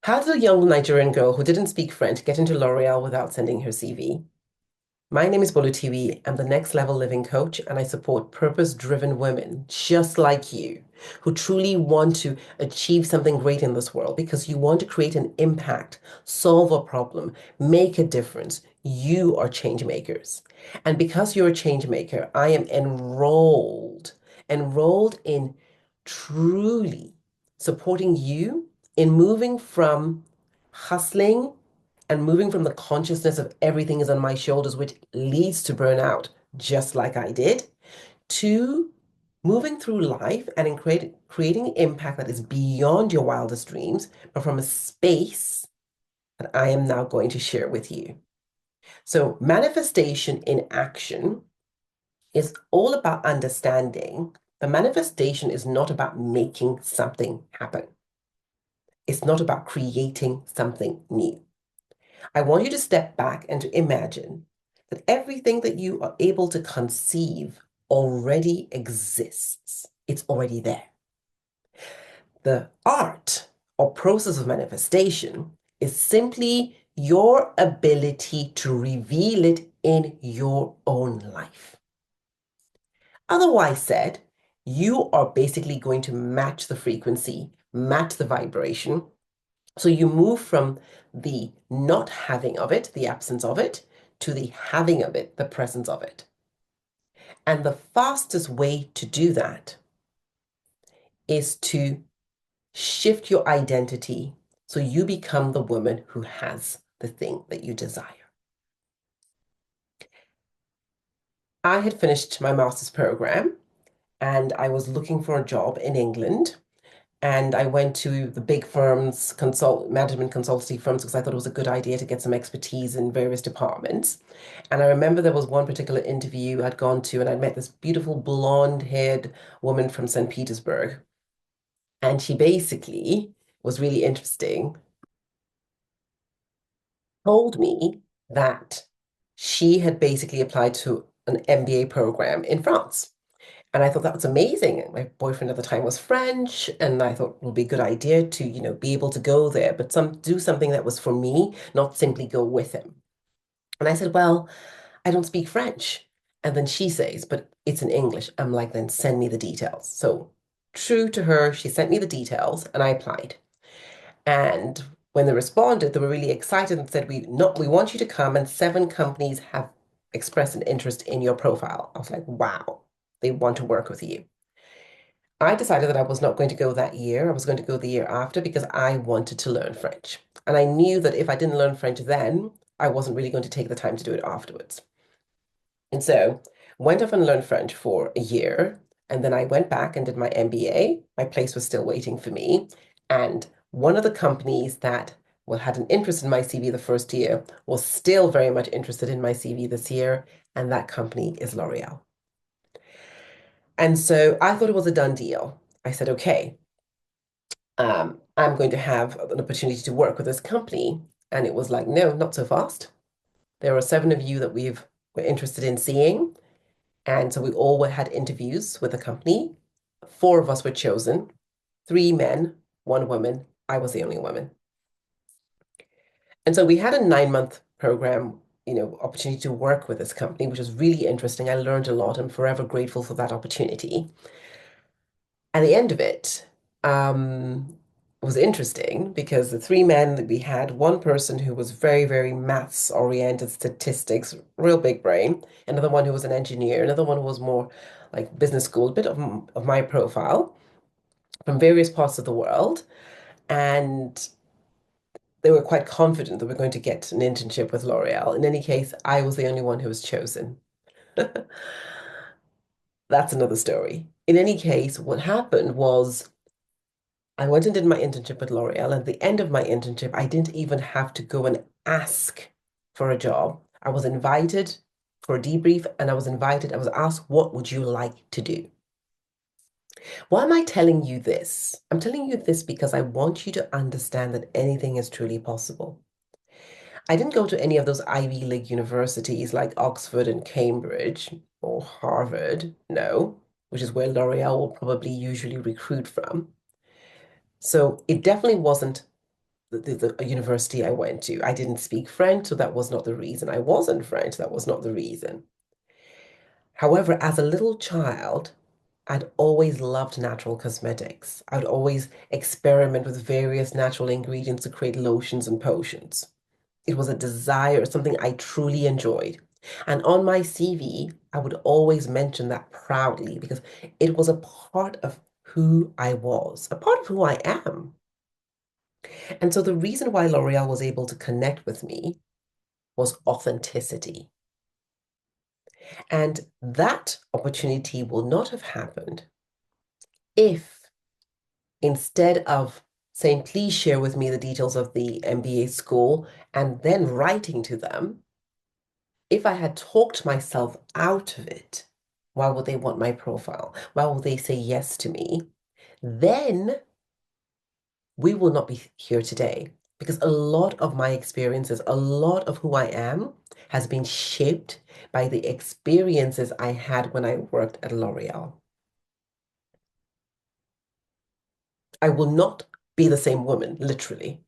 How did a young Nigerian girl who didn't speak French get into L'Oreal without sending her CV? My name is Bolutiwi. I'm the Next Level Living Coach, and I support purpose-driven women just like you who truly want to achieve something great in this world because you want to create an impact, solve a problem, make a difference. You are change makers. And because you're a change maker, I am enrolled in truly supporting you in moving from hustling and moving from the consciousness of everything is on my shoulders, which leads to burnout, just like I did, to moving through life and in creating impact that is beyond your wildest dreams, but from a space that I am now going to share with you. So, manifestation in action is all about understanding the manifestation is not about making something happen. It's not about creating something new. I want you to step back and to imagine that everything that you are able to conceive already exists. It's already there. The art or process of manifestation is simply your ability to reveal it in your own life. Otherwise said, you are basically going to match the frequency, match the vibration. So you move from the not having of it, the absence of it, to the having of it, the presence of it. And the fastest way to do that is to shift your identity so you become the woman who has the thing that you desire. I had finished my master's program and I was looking for a job in England. And I went to the big firms, management consultancy firms, because I thought it was a good idea to get some expertise in various departments. And I remember there was one particular interview I'd gone to, and I'd met this beautiful blonde-haired woman from St. Petersburg. And she basically was really interesting, told me that she had basically applied to an MBA program in France. And I thought that was amazing. My boyfriend at the time was French, and I thought it would be a good idea to, be able to go there, but do something that was for me, not simply go with him. And I said, well, I don't speak French. And then she says, but it's in English. I'm like, then send me the details. So true to her, she sent me the details and I applied. And when they responded, they were really excited and said, we want you to come, and 7 companies have expressed an interest in your profile. I was like, wow, they want to work with you. I decided that I was not going to go that year. I was going to go the year after because I wanted to learn French. And I knew that if I didn't learn French then, I wasn't really going to take the time to do it afterwards. And so went off and learned French for a year. And then I went back and did my MBA. My place was still waiting for me. And one of the companies that had an interest in my CV the first year was still very much interested in my CV this year. And that company is L'Oreal. And so I thought it was a done deal. I said, okay, I'm going to have an opportunity to work with this company. And it was like, no, not so fast. There are 7 of you that were interested in seeing. And so we all had interviews with the company. 4 of us were chosen, 3 men, 1 woman. I was the only woman. And so we had a 9-month program, opportunity to work with this company, which was really interesting. I learned a lot. I'm forever grateful for that opportunity. At the end of it, was interesting because the 3 men that we had, one person who was very, very maths oriented, statistics, real big brain, another one who was an engineer, another one who was more like business school, a bit of my profile from various parts of the world. And they were quite confident that we're going to get an internship with L'Oreal. In any case, I was the only one who was chosen. That's another story. In any case, what happened was I went and did my internship at L'Oreal. At the end of my internship, I didn't even have to go and ask for a job. I was invited for a debrief and I was asked, what would you like to do? Why am I telling you this? I'm telling you this because I want you to understand that anything is truly possible. I didn't go to any of those Ivy League universities like Oxford and Cambridge or Harvard, no, which is where L'Oreal will probably usually recruit from. So it definitely wasn't the university I went to. I didn't speak French, so that was not the reason. I wasn't French, that was not the reason. However, as a little child, I'd always loved natural cosmetics. I'd always experiment with various natural ingredients to create lotions and potions. It was a desire, something I truly enjoyed. And on my CV, I would always mention that proudly because it was a part of who I was, a part of who I am. And so the reason why L'Oreal was able to connect with me was authenticity. And that opportunity will not have happened if instead of saying, please share with me the details of the MBA school and then writing to them, if I had talked myself out of it, why would they want my profile? Why would they say yes to me? Then we will not be here today because a lot of my experiences, a lot of who I am has been shaped by the experiences I had when I worked at L'Oreal. I will not be the same woman, literally.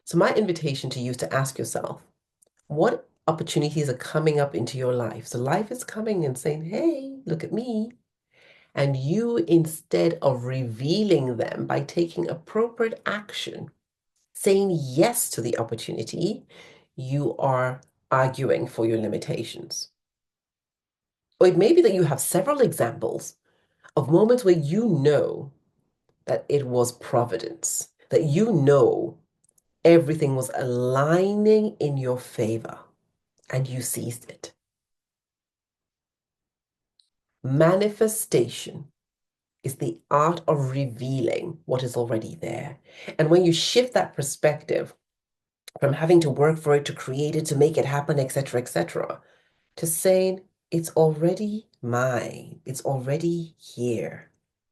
So my invitation to you is to ask yourself, what opportunities are coming up into your life? So life is coming and saying, hey, look at me. And you, instead of revealing them by taking appropriate action, saying yes to the opportunity, you are arguing for your limitations. Or it may be that you have several examples of moments where you know that it was providence, that you know everything was aligning in your favor and you seized it. Manifestation is the art of revealing what is already there. And when you shift that perspective from having to work for it, to create it, to make it happen, etc., to saying, it's already mine, it's already here.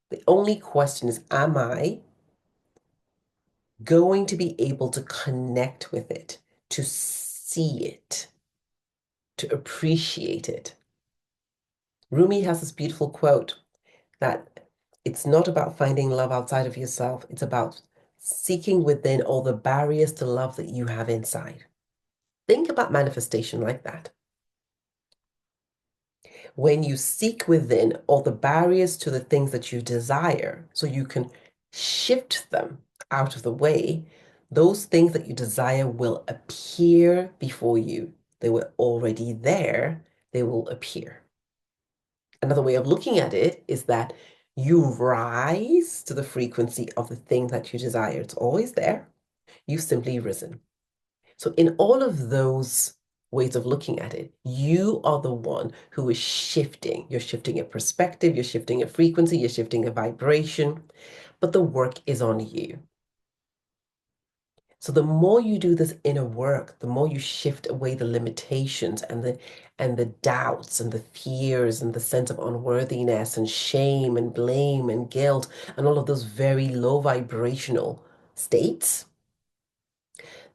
The only question is, am I going to be able to connect with it, to see it, to appreciate it? Rumi has this beautiful quote that it's not about finding love outside of yourself, it's about seeking within all the barriers to love that you have inside. Think about manifestation like that. When you seek within all the barriers to the things that you desire, so you can shift them out of the way, those things that you desire will appear before you. They were already there, they will appear. Another way of looking at it is that you rise to the frequency of the thing that you desire. It's always there. You've simply risen. So, in all of those ways of looking at it, you are the one who is shifting. You're shifting a perspective, you're shifting a frequency, you're shifting a vibration, but the work is on you. So the more you do this inner work, the more you shift away the limitations and the doubts and the fears and the sense of unworthiness and shame and blame and guilt and all of those very low vibrational states,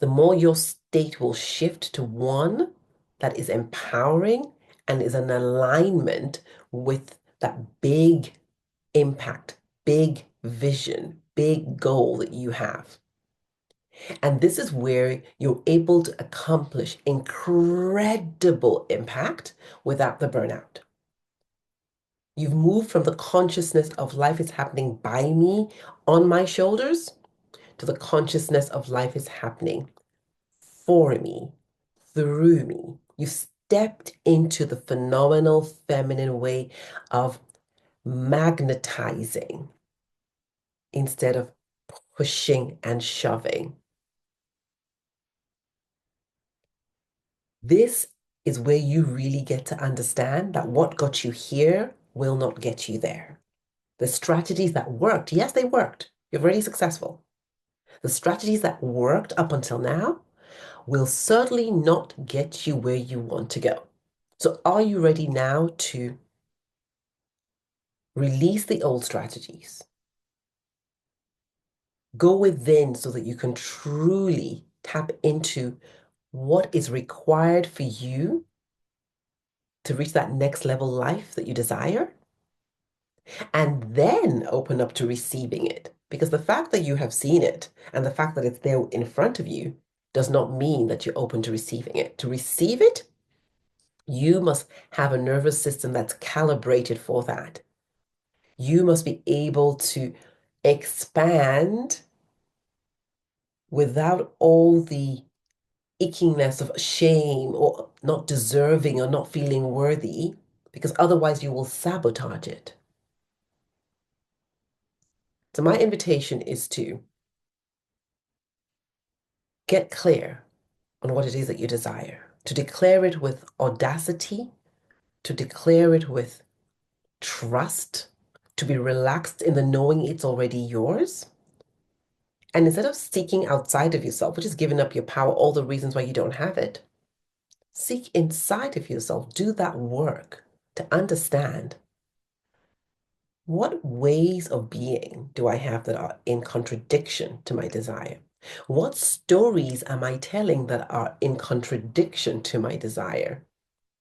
the more your state will shift to one that is empowering and is in alignment with that big impact, big vision, big goal that you have. And this is where you're able to accomplish incredible impact without the burnout. You've moved from the consciousness of life is happening by me on my shoulders to the consciousness of life is happening for me, through me. You stepped into the phenomenal feminine way of magnetizing instead of pushing and shoving. This is where you really get to understand that what got you here will not get you there. The strategies that worked, yes, they worked. You're very successful. The strategies that worked up until now will certainly not get you where you want to go. So are you ready now to release the old strategies? Go within so that you can truly tap into what is required for you to reach that next level life that you desire, and then open up to receiving it. Because the fact that you have seen it and the fact that it's there in front of you does not mean that you're open to receiving it. To receive it, you must have a nervous system that's calibrated for that. You must be able to expand without all the ickiness of shame or not deserving or not feeling worthy, because otherwise you will sabotage it. So, my invitation is to get clear on what it is that you desire, to declare it with audacity, to declare it with trust, to be relaxed in the knowing it's already yours. And instead of seeking outside of yourself, which is giving up your power, all the reasons why you don't have it, seek inside of yourself. Do that work to understand what ways of being do I have that are in contradiction to my desire? What stories am I telling that are in contradiction to my desire?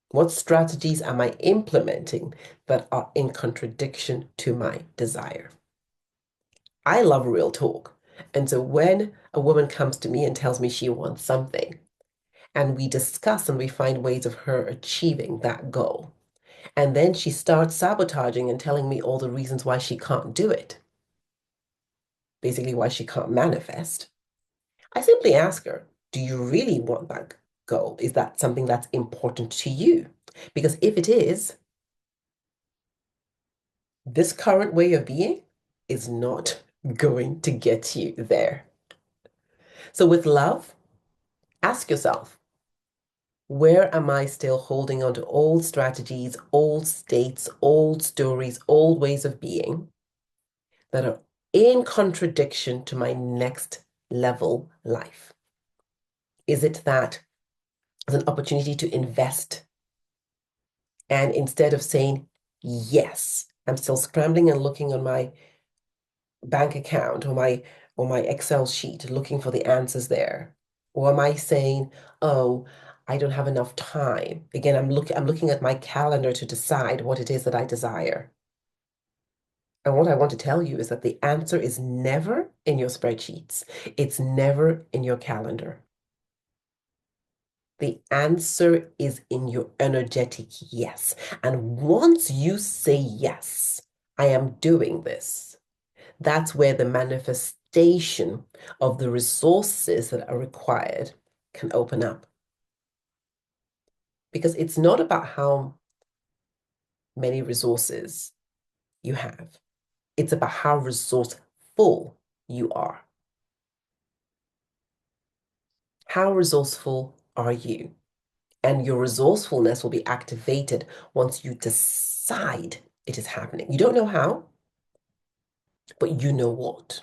What strategies am I implementing that are in contradiction to my desire? I love real talk. And so when a woman comes to me and tells me she wants something, and we discuss and we find ways of her achieving that goal, and then she starts sabotaging and telling me all the reasons why she can't do it, basically why she can't manifest, I simply ask her, do you really want that goal? Is that something that's important to you? Because if it is, this current way of being is not going to get you there. So with love, ask yourself, where am I still holding on to old strategies, old states, old stories, old ways of being that are in contradiction to my next level life? Is it that as an opportunity to invest? And instead of saying, yes, I'm still scrambling and looking on my bank account or my Excel sheet looking for the answers there? Or am I saying, oh, I don't have enough time? Again, I'm looking at my calendar to decide what it is that I desire. And what I want to tell you is that the answer is never in your spreadsheets. It's never in your calendar. The answer is in your energetic yes. And once you say yes, I am doing this, that's where the manifestation of the resources that are required can open up. Because it's not about how many resources you have, it's about how resourceful you are. How resourceful are you? And your resourcefulness will be activated once you decide it is happening. You don't know how, but you know what.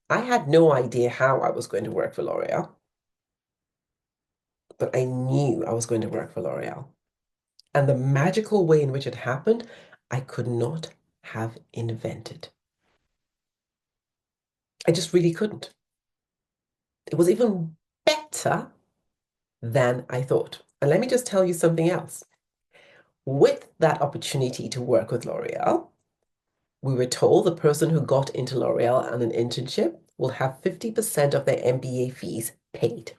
I had no idea how I was going to work for L'Oreal, but I knew I was going to work for L'Oreal. And the magical way in which it happened, I could not have invented. I just really couldn't. It was even better than I thought. And let me just tell you something else. With that opportunity to work with L'Oreal, we were told the person who got into L'Oreal on an internship will have 50% of their MBA fees paid.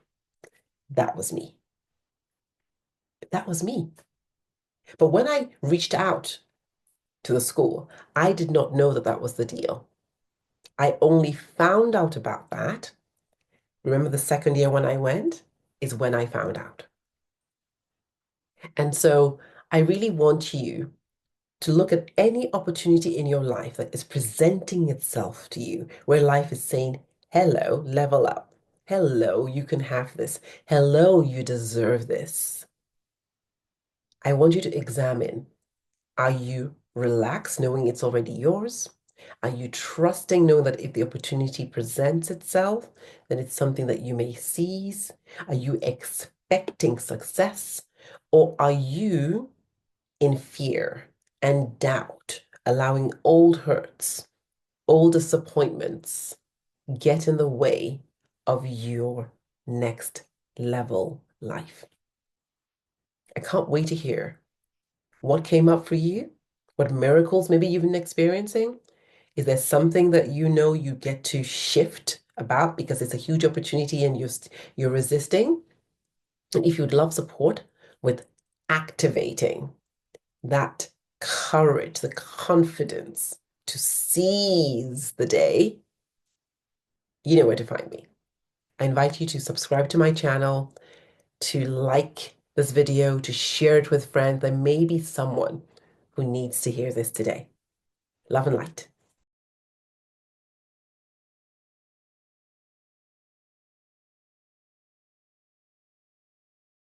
That was me. That was me. But when I reached out to the school, I did not know that that was the deal. I only found out about that. Remember the second year when I went is when I found out. And so I really want you to look at any opportunity in your life that is presenting itself to you, where life is saying, hello, level up. Hello, you can have this. Hello, you deserve this. I want you to examine, are you relaxed knowing it's already yours? Are you trusting knowing that if the opportunity presents itself, then it's something that you may seize? Are you expecting success? Or are you in fear and doubt, allowing old hurts, old disappointments get in the way of your next level life? I can't wait to hear what came up for you, what miracles maybe you've been experiencing. Is there something that you know you get to shift about because it's a huge opportunity and you're resisting? And if you'd love support with activating that courage, the confidence to seize the day, you know where to find me. I invite you to subscribe to my channel, to like this video, to share it with friends. There may be someone who needs to hear this today. Love and light.